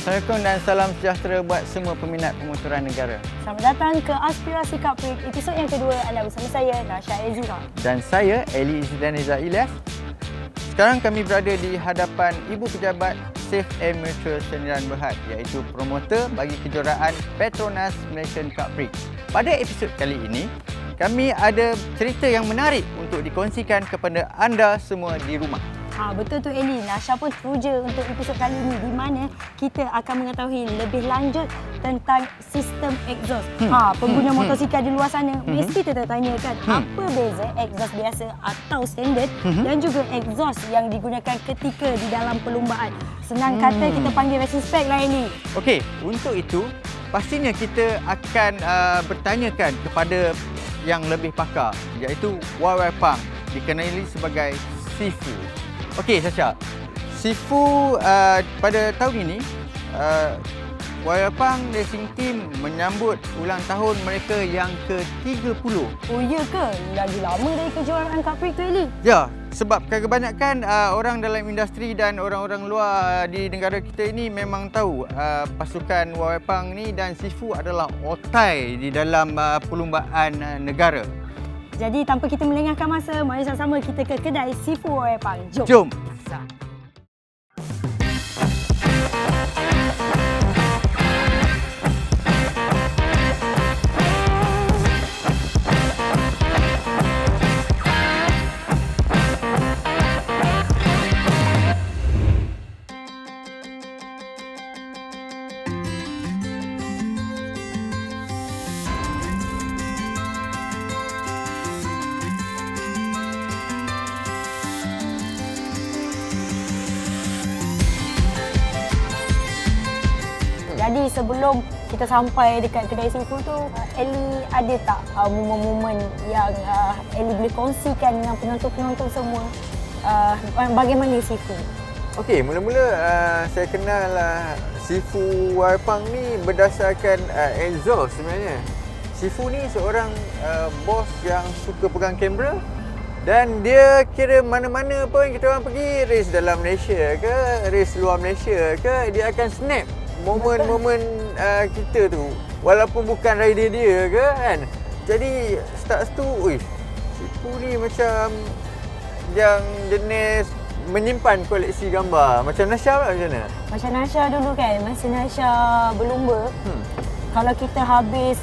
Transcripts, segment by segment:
Assalamualaikum dan salam sejahtera buat semua peminat pemotoran negara. Selamat datang ke Aspirasi Cup Prix, episod yang kedua. Anda bersama saya, Nasha Ezira. Dan saya, Eli Izzidaniza Ilyas. Sekarang kami berada di hadapan Ibu Pejabat Safe Air Mutual Sdn Bhd, iaitu promotor bagi kejuaraan Petronas Malaysian Cup Prix. Pada episod kali ini, kami ada cerita yang menarik untuk dikongsikan kepada anda semua di rumah. Betul tu Eli, Nasha pun teruja untuk episod kali ini di mana kita akan mengetahui lebih lanjut tentang sistem exhaust. Pengguna motosikal di luar sana mesti tertanya kan, apa beza exhaust biasa atau standard dan juga exhaust yang digunakan ketika di dalam perlumbaan. Senang kata kita panggil racing spec lah Eli. Okey, untuk itu pastinya kita akan bertanyakan kepada yang lebih pakar, iaitu YY Pang, dikenali sebagai Sifu. Okey Sasha, Sifu pada tahun ini YY Pang Racing Team menyambut ulang tahun mereka yang ke-30. Oh iya ke? Lagi lama dari kejuaraan Cup Prix tu Eli? Ya, sebab kebanyakan orang dalam industri dan orang-orang luar di negara kita ini memang tahu pasukan YY Pang ni dan Sifu adalah otai di dalam perlumbaan negara. Jadi tanpa kita melengahkan masa, mari sama-sama kita ke kedai Sifu YY Pang. Jom. Jadi sebelum kita sampai dekat kedai Sifu tu, Eli ada tak momen-momen yang Eli boleh kongsikan dengan penonton-penonton semua bagaimana Sifu? Okey, mula-mula saya kenal Sifu YY Pang ni berdasarkan exhaust sebenarnya. Sifu ni seorang bos yang suka pegang kamera dan dia kira mana-mana pun kita orang pergi, race dalam Malaysia ke, race luar Malaysia ke, dia akan snap momen-momen kita tu walaupun bukan rider dia ke kan. Jadi start tu, Sifu ni macam yang jenis menyimpan koleksi gambar. Macam Nasha pula macam mana? Macam Nasha dulu kan, masa Nasha berlumba, kalau kita habis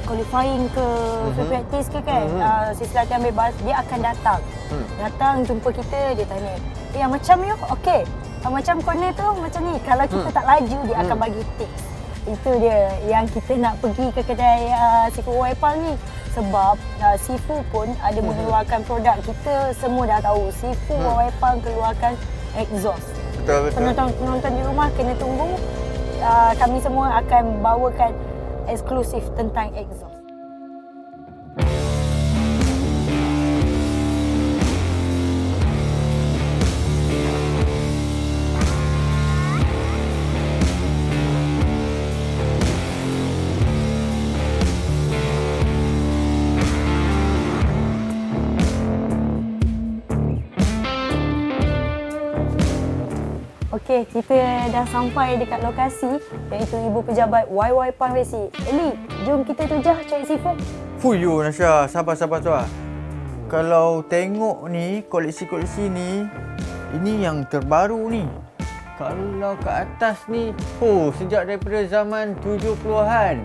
qualifying ke free practice ke kan, sesi latihan bebas, dia akan datang. Datang jumpa kita, dia tanya, yang macam ni okey. Macam corner tu macam ni. Kalau kita tak laju, dia akan bagi tips. Itu dia yang kita nak pergi ke kedai Sifu YY Pang ni. Sebab Sifu pun ada mengeluarkan produk. Kita semua dah tahu Sifu YY Pang keluarkan exhaust. Betul. Penonton di rumah kena tunggu. Kami semua akan bawakan eksklusif tentang exhaust. Okey, kita dah sampai dekat lokasi iaitu Ibu Pejabat YY Pang Racing. Eli, jom kita tujah cari Sifu. Fuyo Nasha, sabar. Kalau tengok ni, koleksi-koleksi ni, ini yang terbaru ni. Kalau ke atas ni, sejak daripada zaman 70-an.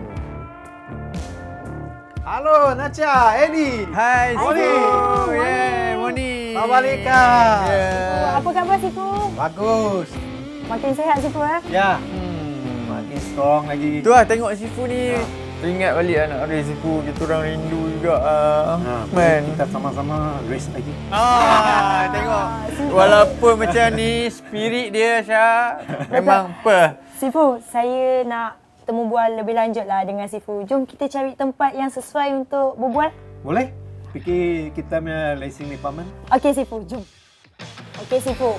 Halo Nasha, Eli. Hai Morning. Sifu. Morning. Assalamualaikum. Apa khabar Sifu? Bagus. Makin sihat Sifu Ya. Makin strong lagi. Tu lah tengok Sifu ni. Teringat balik anak race Sifu, kita orang rindu juga. Kita sama-sama race lagi. Tengok. Walaupun macam ni, spirit dia Syah memang Sifu, saya nak temu bual lebih lanjut lah dengan Sifu. Jom kita cari tempat yang sesuai untuk berbual. Boleh? Fikir kita punya racing department. Okey Sifu, jom. Okey Sifu.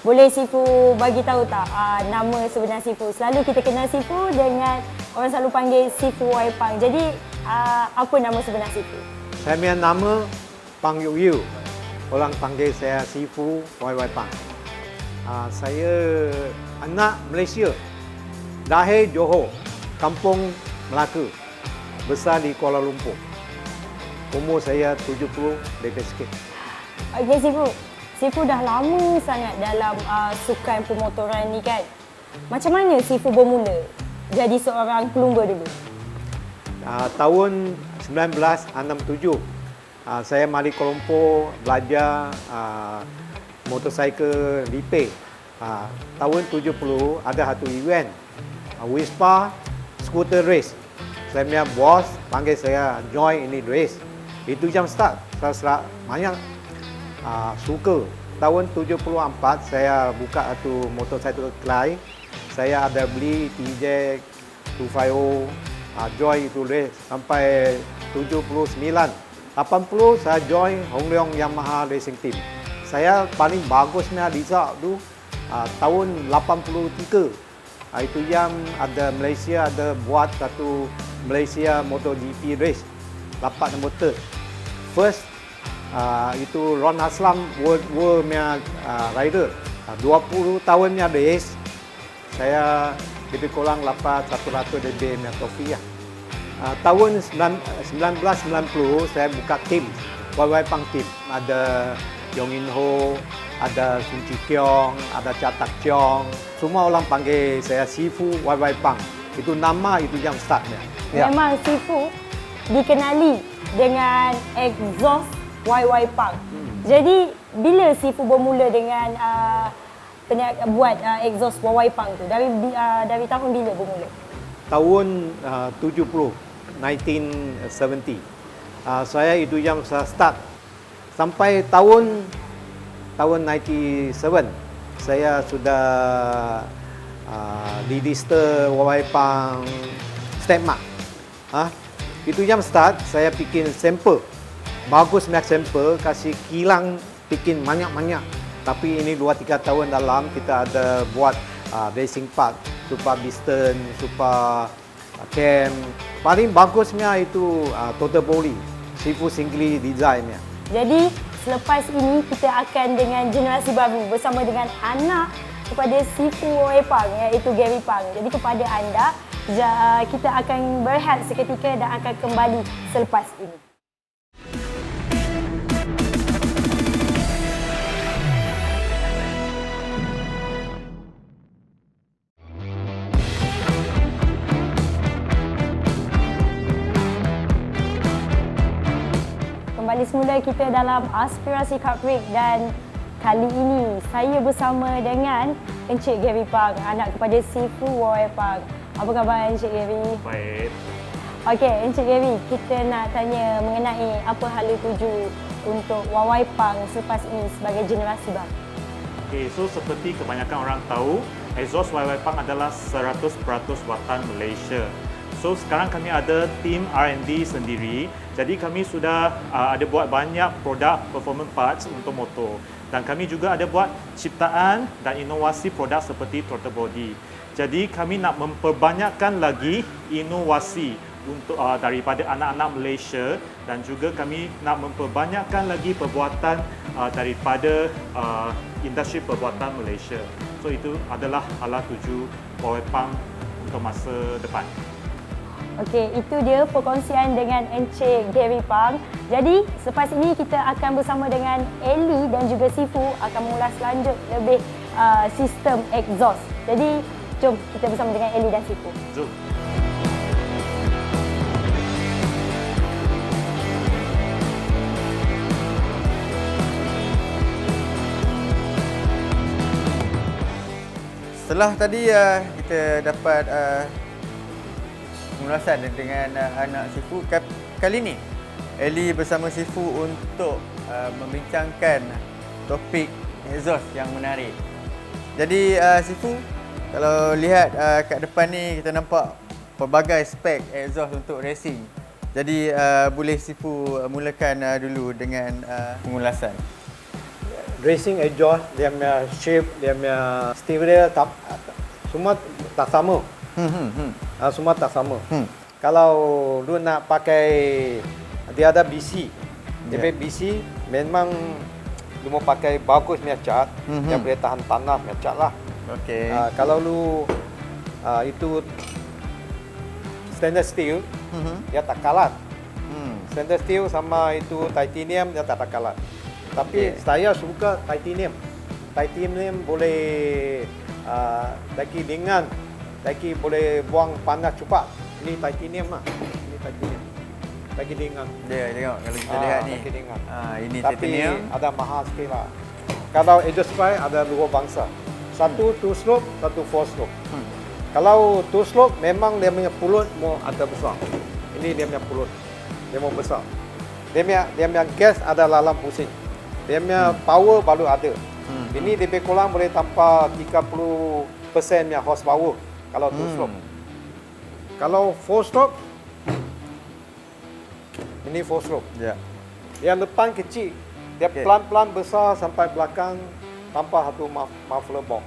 Boleh Sifu bagi tahu tak nama sebenar Sifu? Selalu kita kenal Sifu dengan orang selalu panggil Sifu YY Pang. Jadi apa nama sebenar Sifu? Saya punya nama Pang Yu Yu. Orang panggil saya Sifu YY Pang. Saya anak Malaysia. Lahir Johor, kampung Melaka, besar di Kuala Lumpur. Umur saya 70 lebih sikit. Okey Sifu. Sifu dah lama sangat dalam sukan pemotoran ni kan. Macam mana Sifu bermula jadi seorang pelumba dulu? Tahun 1967, saya mari Kuala Lumpur belajar motorcycle repair. Tahun 70 ada satu event, Wispa Scooter Race. Saya punya bos panggil saya join ini race. Itu jam start. Saya banyak suka. Tahun 74 saya buka satu motorcycle Clay. Saya ada beli TJ 250, join itu race sampai 79. 80 saya join Hong Leong Yamaha Racing Team. Saya paling bagusnya result tu tahun 83. Itu yang ada Malaysia ada buat satu Malaysia MotoGP race. Dapat nombor third. First itu Ron Aslam World punya rider. 20 tahunnya race. Saya lebih kurang dapat 100 lebih punya trofi ya. Tahun 1990 saya buka tim, YY Pang Team. Ada Yong In Ho, ada Sun Chi Kiong, ada Chatak Chiong. Semua orang panggil saya Sifu YY Pang. Itu nama itu yang startnya. Ya. Memang Sifu dikenali dengan exhaust YY Pang. Jadi bila Sifu bermula dengan buat exhaust YY Pang tu? Dari tahun bila bermula? Tahun 70, 1970. Saya itu yang saya start. Sampai tahun 97, saya sudah register YY Pang stamp mark. Itu yang start, saya bikin sampel. Bagus punya sampel, kasih kilang bikin banyak-banyak. Tapi ini 2-3 tahun dalam kita ada buat racing park, Super Biston, Super Cam. Paling bagusnya itu Total Body, Sifu Singly designnya. Jadi selepas ini kita akan dengan generasi baru bersama dengan anak kepada Sifu YY Pang iaitu Gary Pang. Jadi kepada anda, kita akan berehat seketika dan akan kembali selepas ini. Kembali semula kita dalam Aspirasi Cup Break dan kali ini saya bersama dengan Encik Gary Pang, anak kepada Sifu YY Pang. Apa khabar Encik Gary? Baik. Okey, Encik Gary, kita nak tanya mengenai apa hala tuju untuk YY Pang selepas ini sebagai generasi baru. Okay, so seperti kebanyakan orang tahu, exhaust YY Pang adalah 100% buatan Malaysia. So sekarang kami ada tim R&D sendiri. Jadi kami sudah ada buat banyak produk performance parts untuk motor. Dan kami juga ada buat ciptaan dan inovasi produk seperti throttle body. Jadi kami nak memperbanyakkan lagi inovasi untuk daripada anak-anak Malaysia dan juga kami nak memperbanyakkan lagi perbuatan daripada industri perbuatan Malaysia. So itu adalah hala tuju YY Pang untuk masa depan. Okey, itu dia perkongsian dengan Encik Gary Pang. Jadi, selepas ini kita akan bersama dengan Ellie dan juga Sifu akan mengulas lanjut lebih sistem exhaust. Jadi, jom kita bersama dengan Ellie dan Sifu. Jom. Setelah tadi kita dapat pengulasan dengan anak Sifu, kali ni Ellie bersama Sifu untuk membincangkan topik exhaust yang menarik. Jadi Sifu, kalau lihat kat depan ni kita nampak pelbagai spek exhaust untuk racing. Jadi boleh Sifu mulakan dulu dengan pengulasan. Racing exhaust, dia punya shape, dia punya stereo semua tak sama. Semua tak sama. Kalau lu nak pakai, dia ada BC. Jadi BC memang lu mau pakai bagus punya cat, yang boleh tahan tanah punya cat lah. Okey. Kalau lu itu stainless steel, dia tak kalat. Stainless steel sama itu titanium dia tak kalat. Tapi saya suka titanium. Titanium boleh lagi ringan, lagi boleh buang panas cepat. Ini titanium lah. Ini titanium. Lagi ringan. Dia tengok kalau kita lihat ni. Lagi ringan. Ini Tapi titanium. ada mahal sikit lah. Kalau exhaust pipe ada dua bangsa. Satu two stroke, satu four stroke. Kalau two stroke memang dia punya pulut mau ada besar. Ini dia punya pulut. Dia mau besar. Dia punya gas ada lalang pusing. Dia punya power baru ada. Ini lebih kurang boleh tanpa 30% punya horsepower kalau two stroke. Kalau four stroke, ini four stroke. Ya. Yang depan kecil, dia pelan-pelan besar sampai belakang tanpa satu muffler box.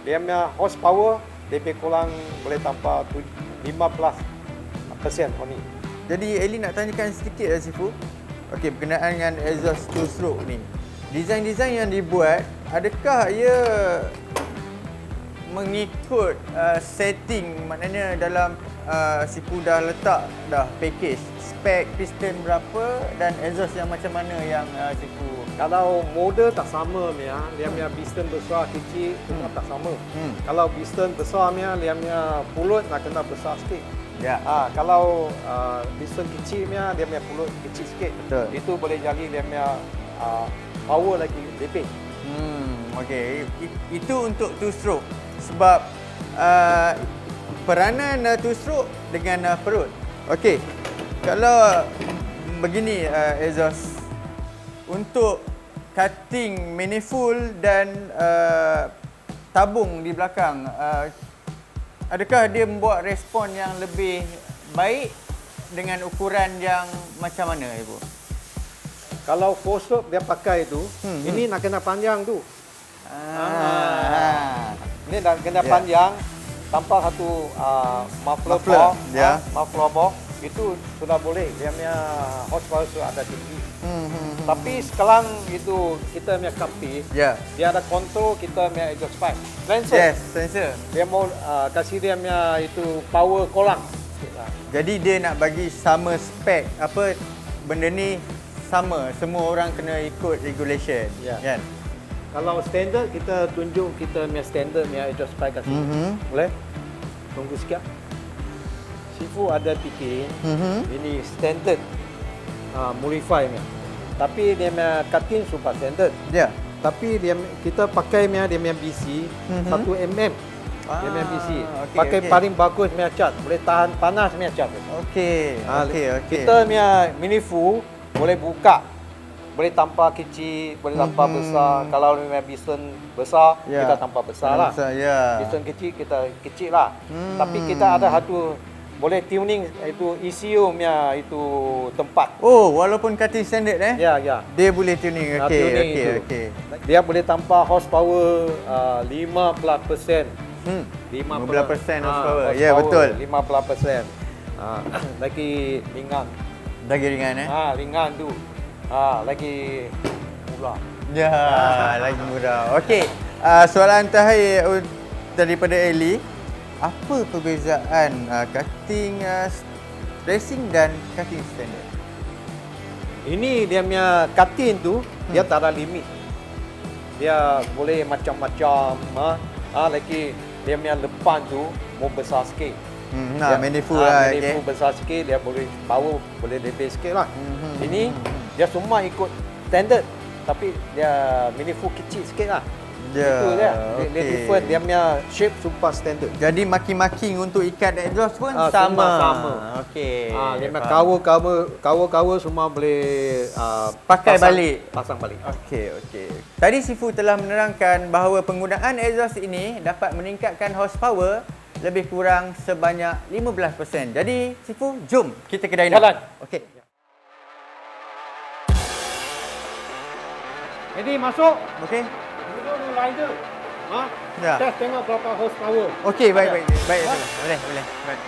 Dia punya horsepower lebih kurang boleh tanpa 15% only. Jadi Eli nak tanyakan sedikit Sifu. Okey, berkenaan dengan exhaust two stroke ni. Desain-desain yang dibuat, adakah ia mengikut setting, maknanya dalam Sifu dah letak dah package spek piston berapa dan exhaust yang macam mana yang Sifu? Kalau model tak sama dia punya piston besar kecil semua tak sama. Kalau piston besar dia punya pulut nak kena besar sikit. Ya. Kalau piston kecil dia punya pulut kecil sikit. Betul. Itu boleh jadi dia punya power lagi lebih. Okey. Itu untuk two stroke. Sebab peranan two stroke dengan perut. Okey. Kalau begini exhaust untuk cutting manifold dan tabung di belakang, adakah dia membuat respon yang lebih baik dengan ukuran yang macam mana, Ibu? Kalau four stroke dia pakai itu, ini nak kena panjang tu. Ini nak kena panjang tanpa satu muffler box, muffler box itu sudah boleh. Dia punya horsepower sudah ada tinggi. Tapi sekarang itu kita punya kapis, dia ada kontrol kita punya exhaust pipe. Sensor. Yes, sensor. Dia mau kasih dia punya itu power kolang. Jadi dia nak bagi sama spek, apa benda ni sama, semua orang kena ikut regulation, kan? Kalau standard kita tunjuk kita punya standard punya exhaust pipe kasih. Boleh? Tunggu sikit. Sifu ada bikin ini standard modify punya. Tapi dia punya cutting super standard. Ya. Tapi kita pakai dia punya BC 1 mm. Dia punya BC. Pakai paling bagus punya cat, boleh tahan panas punya cat. Okey. Kita punya minifu boleh buka. Boleh tanpa kecil, boleh tanpa besar. Kalau punya piston besar, kita tanpa besar lah. Piston kecil kita kecil lah. Tapi kita ada satu boleh tuning itu ECU punya itu tempat. Oh, walaupun cutting standard Ya. Dia boleh tuning. Okey. Dia boleh tanpa horsepower 15%. 15% horsepower. Ya, betul. 15%. Lagi ringan. Lagi ringan Ringan tu. Lagi murah. Ya, lagi murah. Okey. Soalan terakhir daripada Eli. Apa perbezaan cutting racing dan cutting standard? Ini dia punya cutting tu, dia tak ada limit. Dia boleh macam-macam. Lagi dia punya depan tu mau besar sikit. Manifold manifold besar sikit, dia boleh power boleh lebih sikit lah. Ini dia semua ikut standard, tapi dia manifold kecil sikit lah. Itu dia. Dia different, dia punya shape super standard. Jadi making-making untuk ikat exhaust pun sama. Okey. Dia punya cover semua boleh pakai balik. Pasang balik. Okey. Tadi Sifu telah menerangkan bahawa penggunaan exhaust ini dapat meningkatkan horsepower lebih kurang sebanyak 15%. Jadi Sifu, jom kita ke dyno. Jalan. Okey. Jadi masuk. Okey. Dulu rider. Ya. Test tengok berapa horsepower. Okey, baik. Boleh. Baik.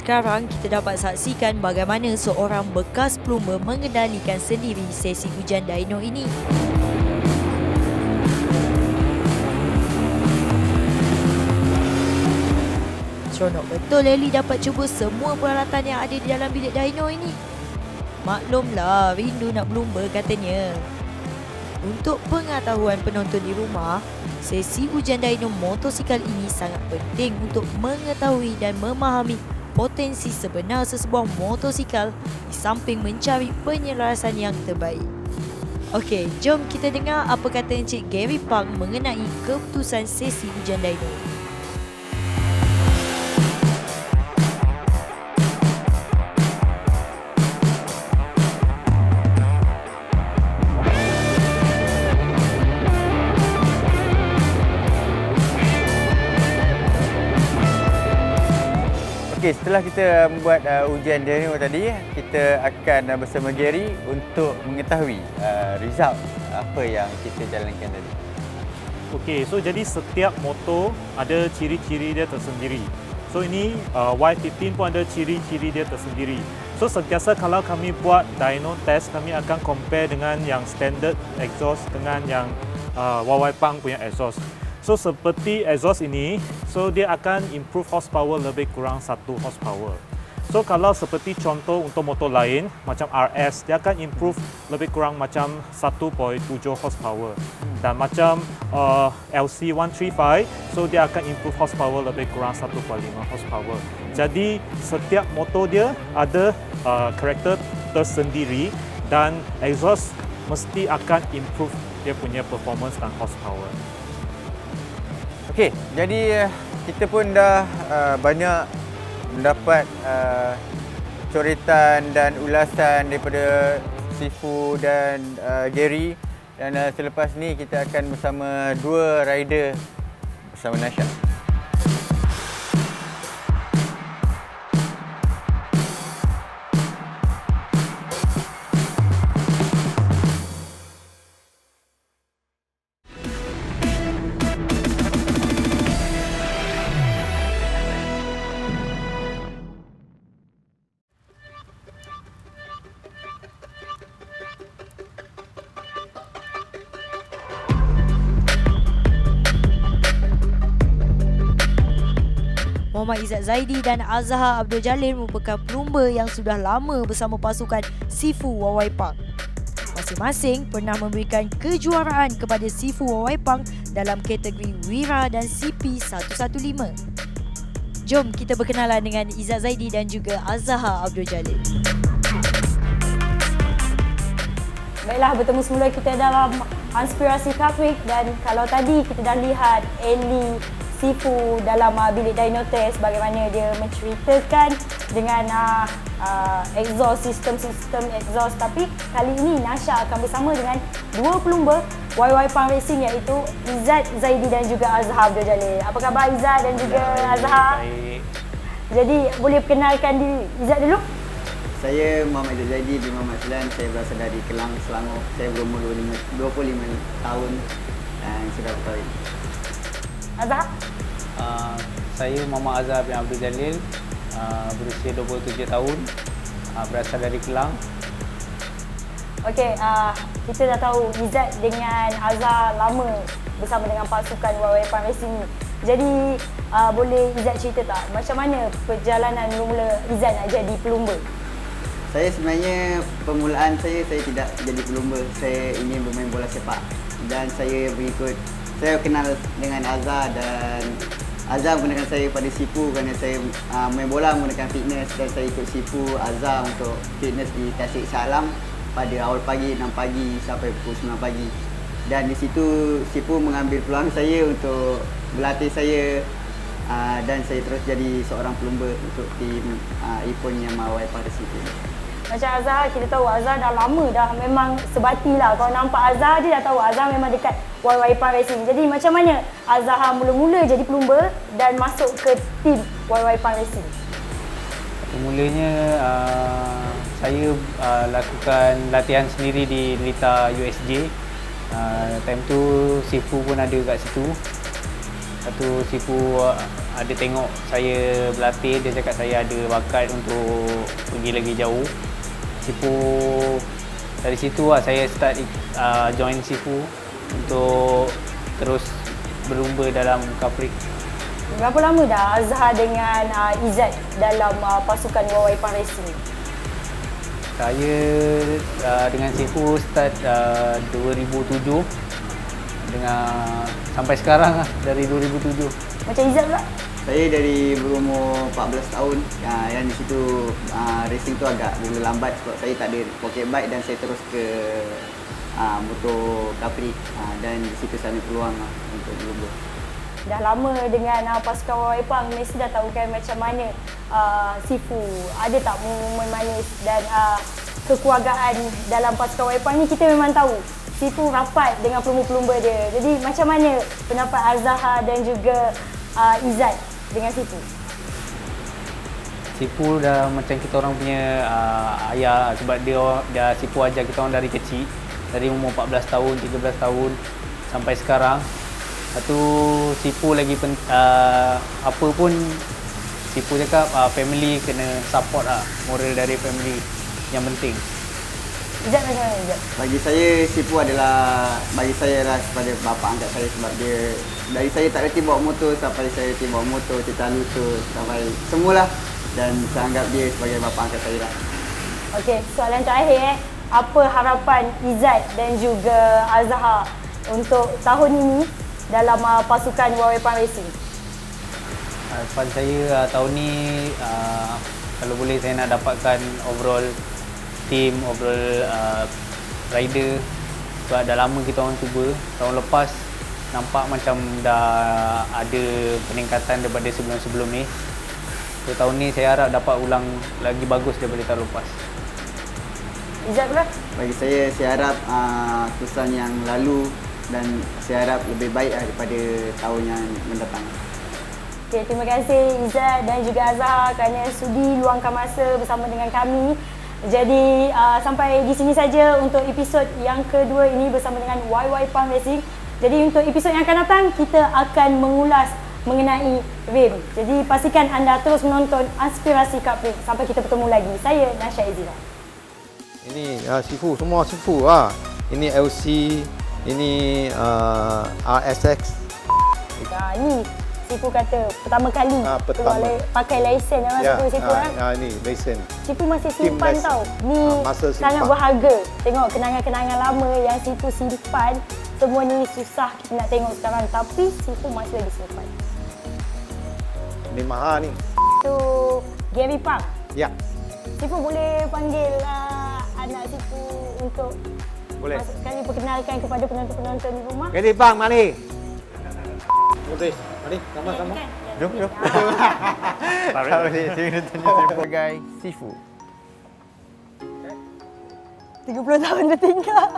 sekarang kita dapat saksikan bagaimana seorang bekas plumber mengendalikan sendiri sesi hujan dyno ini. Seronok betul Ellie dapat cuba semua peralatan yang ada di dalam bilik dyno ini. Maklumlah, rindu nak berlumba katanya. Untuk pengetahuan penonton di rumah, sesi ujian dyno motosikal ini sangat penting untuk mengetahui dan memahami potensi sebenar sesebuah motosikal di samping mencari penyelarasan yang terbaik. Okey, jom kita dengar apa kata Encik Gary Pang mengenai keputusan sesi ujian dyno. Okey, setelah kita membuat ujian dyno tadi, kita akan bersama Gary untuk mengetahui result apa yang kita jalankan tadi. Okey, so jadi setiap motor ada ciri-ciri dia tersendiri. So ini Y15 pun ada ciri-ciri dia tersendiri. So sentiasa kalau kami buat dyno test, kami akan compare dengan yang standard exhaust dengan yang YY Pang punya exhaust. So seperti exhaust ini, so dia akan improve horsepower lebih kurang 1 horsepower. So kalau seperti contoh untuk motor lain macam RS, dia akan improve lebih kurang macam 1.7 horsepower. Dan macam LC135, so dia akan improve horsepower lebih kurang 1.5 horsepower. Jadi setiap motor dia ada karakter tersendiri dan exhaust mesti akan improve dia punya performance dan horsepower. Okey, jadi kita pun dah banyak mendapat coretan dan ulasan daripada Sifu dan Gary, dan selepas ni kita akan bersama dua rider bersama Nasha. Muhammad Izzat Zaidi dan Azhar Abdul Jalil merupakan plumber yang sudah lama bersama pasukan Sifu YY Pang. Masing-masing pernah memberikan kejuaraan kepada Sifu YY Pang dalam kategori Wira dan CP115. Jom kita berkenalan dengan Izzat Zaidi dan juga Azhar Abdul Jalil. Baiklah, bertemu semula kita dalam Inspirasi Car Week, dan kalau tadi kita dah lihat Ellie, Sifu dalam bilik dyno test bagaimana dia menceritakan dengan exhaust, sistem exhaust, tapi kali ini Nasha akan bersama dengan dua plumber YY Pang Racing, iaitu Izzat Zaidi dan juga Azhar Abdul Jalil. Apa khabar Izzat dan juga Azhar? Baik. Jadi boleh perkenalkan diri Izzat dulu? Saya Muhammad Izzat Zaidi bin Muhammad Selan. Saya berasal dari Kelang, Selangor. Saya berumur 25 tahun dan sudah berkahwin. Azhar? Saya Muhammad Azhar bin Abdul Jalil, berusia 27 tahun, berasal dari Kelang. Okey, kita dah tahu Izzat dengan Azhar lama bersama dengan pasukan YY Pang Racing ni. Jadi boleh Izzat cerita tak macam mana perjalanan mula Izzat nak jadi plumber? Saya sebenarnya permulaan saya tidak jadi plumber. Saya ingin bermain bola sepak dan saya kenal dengan Azhar, dan Azhar menggunakan saya pada Sifu kerana saya main bola menggunakan fitness, dan saya ikut Sifu Azhar untuk fitness di Tasik Shah Alam pada awal pagi 6 pagi sampai pukul 9 pagi. Dan di situ Sifu mengambil peluang saya untuk berlatih saya, dan saya terus jadi seorang plumber untuk tim Ipon yang YY pada situ. Macam Azhar, kita tahu Azhar dah lama dah memang sebati lah. Kalau nampak Azhar, dia dah tahu Azhar memang dekat YY Pang Racing. Jadi macam mana Azhar mula-mula jadi plumber dan masuk ke tim YY Pang Racing? Mulanya saya lakukan latihan sendiri di Lita USJ. Time tu Sifu pun ada kat situ. Satu Sifu ada tengok saya berlatih, dia cakap saya ada bakat untuk pergi lagi jauh. Sifu dari situ lah saya start join Sifu untuk terus berlumba dalam Kaprik. Berapa lama dah Azhar dengan Izzat dalam pasukan Waipang Racing? Saya dengan Sifu start 2007 dengan sampai sekarang lah, dari 2007. Macam Izzat pula? Saya dari berumur 14 tahun. Yang di situ racing tu agak mula lambat sebab saya tak ada pocket bike dan saya terus ke motor Capri. Dan di situ saya ambil peluang untuk berlumba. Dah lama dengan pasukan Waipang, mesti dah tahu kan macam mana Sifu ada tak momen manis dan kekeluargaan dalam pasukan Waipang ni. Kita memang tahu Sifu rapat dengan pelumba-pelumba dia. Jadi macam mana pendapat Azhar dan juga Izzat dengan Sifu? Sifu dah macam kita orang punya ayah sebab dia Sifu ajar kita orang dari kecil, dari umur 14 tahun, 13 tahun sampai sekarang. Satu Sifu lagi apa pun Sifu cakap family kena support lah, moral dari family yang penting. Izzat macam mana Izzat? Bagi saya, Sifu adalah bagi saya lah sebagai bapa angkat saya sebab dia dari saya tak reti bawa motor sampai saya reti bawa motor, cerita lutut sampai semualah, dan saya anggap dia sebagai bapa angkat saya lah. Okey, soalan terakhir apa harapan Izzat dan juga Azhar untuk tahun ini dalam pasukan Waipang Racing? Harapan saya tahun ni kalau boleh saya nak dapatkan overall team, overall rider sebab dah lama kita orang cuba. Tahun lepas nampak macam dah ada peningkatan daripada sebelum-sebelum ni. So tahun ni saya harap dapat ulang lagi bagus daripada tahun lepas. Izzat pula? Bagi saya harap keputusan yang lalu dan saya harap lebih baik daripada tahun yang mendatang. Okay, terima kasih Izzat dan juga Azhar kerana sudi luangkan masa bersama dengan kami. Jadi sampai di sini saja untuk episod yang kedua ini bersama dengan Waipang Racing. Jadi untuk episod yang akan datang kita akan mengulas mengenai RIM. Jadi pastikan anda terus menonton Aspirasi Kaprik. Sampai kita bertemu lagi. Saya Nasha Ezira. Ini Sifu, semua Sifu. Ini LC, ini RSX. Ni Sifu kata pertama kali pertama. pakai lesen dalam Sifu Ni lesen. Sifu masih simpan lesen. tau. Ni sangat berharga. Tengok kenangan-kenangan lama yang Sifu simpan. Semua ni susah kita nak tengok sekarang tapi Sifu masih lagi simpan. Ni mahal ni. Tu Gary Pang. Ya. Sifu boleh panggil anak Sifu untuk Boleh. kali perkenalkan kepada penonton-penonton di rumah. Jadi bang, mari. Boleh. Mari, sama-sama. Jom. Tarik. Saya nak tanya sebagai Sifu. 30 tahun dah tinggal.